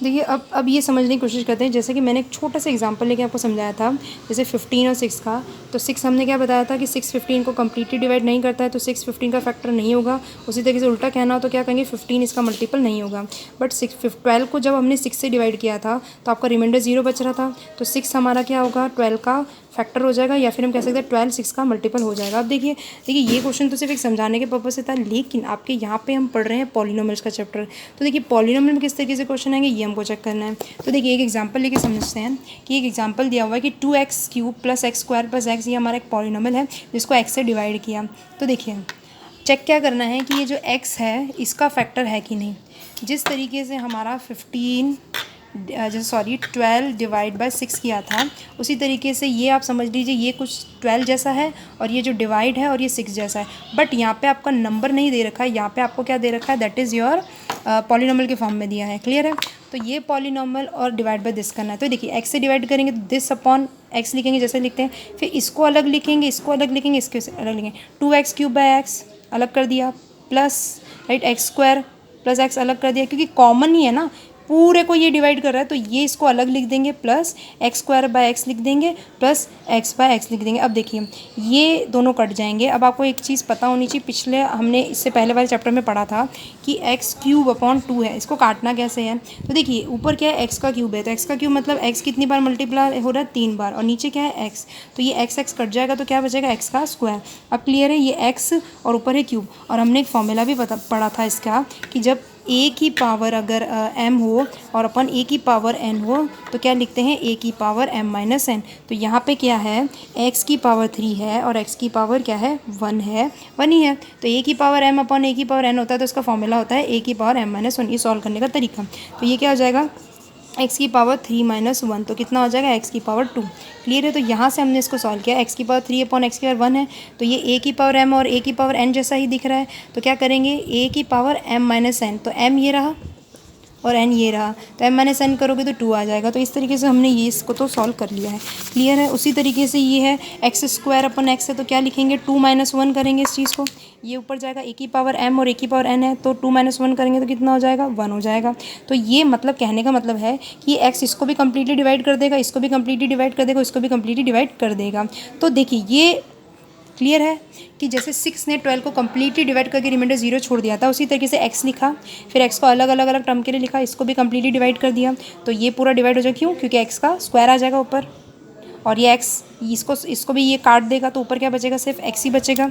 देखिए अब ये समझने की कोशिश करते हैं, जैसे कि मैंने एक छोटा सा एग्जांपल लेके आपको समझाया था, जैसे 15 और 6 का। तो 6 हमने क्या बताया था कि 6 15 को कम्प्लीटली डिवाइड नहीं करता है, तो 6 15 का फैक्टर नहीं होगा। उसी तरीके से उल्टा कहना हो तो क्या कहेंगे, 15 इसका मल्टीपल नहीं होगा। बट 12 को जब हमने 6 से डिवाइड किया था तो आपका रिमाइंडर 0 बच रहा था, तो 6 हमारा क्या होगा, 12 का फैक्टर हो जाएगा, या फिर हम कह सकते हैं 12 6 का मल्टीपल हो जाएगा। अब देखिए ये क्वेश्चन तो सिर्फ एक समझाने के पर्पज से था, लेकिन आपके यहाँ पे हम पढ़ रहे हैं पॉलिनोमियल्स का चैप्टर। तो देखिए पॉलिनोमियल में किस तरीके से क्वेश्चन आएंगे ये हमको चेक करना है। तो देखिए एक एग्जांपल लेके समझते हैं कि एक एग्जांपल दिया हुआ है कि 2x³ + x² + x, ये हमारा एक पॉलिनोमियल है जिसको x से डिवाइड किया। तो देखिए चेक क्या करना है कि ये जो x है इसका फैक्टर है कि नहीं। जिस तरीके से हमारा 12 डिवाइड बाय 6 किया था, उसी तरीके से ये आप समझ लीजिए ये कुछ 12 जैसा है, और ये जो डिवाइड है और ये 6 जैसा है। बट यहाँ पे आपका नंबर नहीं दे रखा है, यहाँ पे आपको क्या दे रखा है, दैट इज़ योर पॉलिनोमियल के फॉर्म में दिया है। क्लियर है। तो ये पॉलिनोमियल और डिवाइड बाय दिस करना है। तो देखिए x से डिवाइड करेंगे तो दिस अपॉन x लिखेंगे जैसे लिखते हैं, फिर इसको अलग लिखेंगे, इसको अलग लिखेंगे, इसको अलग लिखेंगे। 2x³ बाय x अलग कर दिया, plus right x² plus x अलग कर दिया, क्योंकि कॉमन ही है ना, पूरे को ये डिवाइड कर रहा है, तो ये इसको अलग लिख देंगे, प्लस x² बाय x लिख देंगे, प्लस x बाय x लिख देंगे। अब देखिए ये दोनों कट जाएंगे। अब आपको एक चीज़ पता होनी चाहिए, पिछले हमने इससे पहले वाले चैप्टर में पढ़ा था कि x³/2 है, इसको काटना कैसे है। तो देखिए ऊपर क्या है, x का क्यूब है, तो x का क्यूब मतलब x कितनी बार मल्टीप्लाई हो रहा है, 3 बार, और नीचे क्या है x, तो ये x कट जाएगा तो क्या बचेगा, x का स्क्वायर। अब क्लियर है, ये x और ऊपर है क्यूब। और हमने एक फॉर्मूला भी पढ़ा था इसका कि जब a की पावर अगर m हो और अपन a की पावर n हो तो क्या लिखते हैं, a की पावर m-n। तो यहाँ पे क्या है, x की पावर 3 है और x की पावर क्या है, 1 है, 1 ही है। तो a की पावर m अपॉन a की पावर n होता है, तो इसका फॉर्मूला होता है a की पावर m-1। ये सॉल्व करने का तरीका। तो ये क्या हो जाएगा, x की पावर 3 - 1, तो कितना हो जाएगा, x की पावर 2। क्लियर है। तो यहाँ से हमने इसको सॉल्व किया, x की पावर 3 अपॉन x की पावर 1 है, तो ये a की पावर m और a की पावर n जैसा ही दिख रहा है। तो क्या करेंगे, a की पावर m-n, तो m ये रहा और n ये रहा, तो m-n करोगे तो 2 आ जाएगा। तो इस तरीके से हमने ये इसको तो सॉल्व कर लिया है। क्लियर है। उसी तरीके से ये है x² अपॉन x है, तो क्या लिखेंगे, 2 - 1 करेंगे इस चीज़ को। ये ऊपर जाएगा, a की पावर m और a की पावर n है, तो 2 - 1 करेंगे तो कितना हो जाएगा, 1 हो जाएगा। तो ये मतलब कहने का मतलब है कि x इसको भी कम्प्लीटली डिवाइड कर देगा, इसको भी कम्प्लीटली डिवाइड कर देगा, इसको भी कम्प्लीटली डिवाइड कर देगा। तो देखिए ये क्लियर है कि जैसे 6 ने 12 को कम्प्लीटली डिवाइड करके रिमाइंडर 0 छोड़ दिया था, उसी तरीके से x लिखा, फिर x को अलग अलग अलग टर्म के लिए लिखा, इसको भी कम्प्लीटली डिवाइड कर दिया, तो ये पूरा डिवाइड हो जाएगा। क्यों, क्योंकि x का स्क्वायर आ जाएगा ऊपर, और ये x इसको भी ये काट देगा, तो ऊपर क्या बचेगा, सिर्फ x ही बचेगा।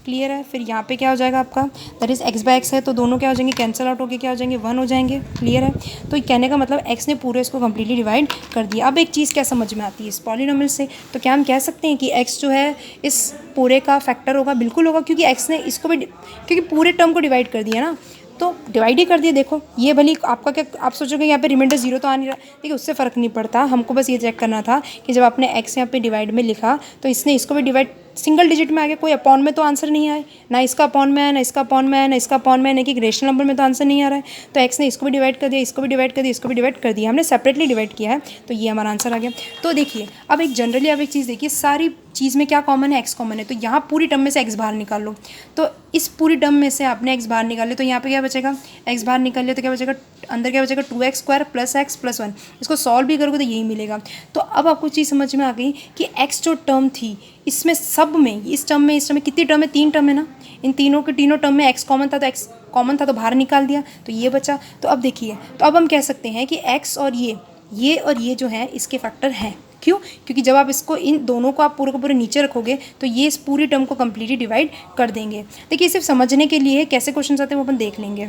क्लियर है। फिर यहाँ पे क्या हो जाएगा आपका, that is x by x है, तो दोनों क्या हो जाएंगे, कैंसिल आउट होकर क्या हो जाएंगे, 1 हो जाएंगे। क्लियर है। तो कहने का मतलब x ने पूरे इसको कम्प्लीटली डिवाइड कर दिया। अब एक चीज़ क्या समझ में आती है इस पॉलिनोमियल से, तो क्या हम कह सकते हैं कि x जो है इस पूरे का फैक्टर होगा, बिल्कुल होगा, क्योंकि x ने इसको भी, क्योंकि पूरे टर्म को डिवाइड कर दिया ना, तो डिवाइड ही कर दिया। देखो ये भली आपका क्या, आप सोचोगे यहाँ पे रिमाइंडर 0 तो आ नहीं रहा, देखिए उससे फ़र्क नहीं पड़ता, हमको बस ये चेक करना था कि जब आपने x यहाँ पे डिवाइड में लिखा तो इसने इसको भी डिवाइड सिंगल डिजिट में आ गया, कोई अपॉन में तो आंसर नहीं आए, ना इसका अपॉन में है, ना इसका अपॉन में है, ना इसका अपॉन में है, ना कि रेशनल नंबर में तो आंसर नहीं आ रहा है। तो x ने इसको भी डिवाइड कर दिया, इसको भी डिवाइड कर दिया, इसको भी डिवाइड कर दिया, हमने सेपरेटली डिवाइड किया है, तो ये हमारा आंसर आ गया। तो देखिए अब एक जनरली अब एक चीज़ देखिए, सारी चीज़ में क्या कॉमन है, x कॉमन है, तो यहाँ पूरी टर्म में से x बाहर निकाल लो। तो इस पूरी टर्म में से आपने x बाहर निकाल लिया, तो यहाँ पे क्या बचेगा, x बाहर निकाल लिया तो क्या बचेगा, अंदर क्या बचेगा, 2x² + x + 1। इसको सॉल्व भी करोगे तो यही मिलेगा। तो अब आपको चीज़ समझ में आ गई कि x जो टर्म थी इसमें सब में, इस टर्म में कितनी टर्म है, 3 टर्म है ना, इन तीनों के तीनों टर्म में x कॉमन था, तो x कॉमन था तो बाहर निकाल दिया, तो ये बचा। तो अब देखिए, तो अब हम कह सकते हैं कि x और ये और ये जो है इसके फैक्टर हैं। क्यों, क्योंकि जब आप इसको इन दोनों को आप पूरे को पूरे नीचे रखोगे तो ये इस पूरी टर्म को कम्प्लीटली डिवाइड कर देंगे। देखिए सिर्फ समझने के लिए कैसे क्वेश्चन आते हैं वो अपन देख लेंगे।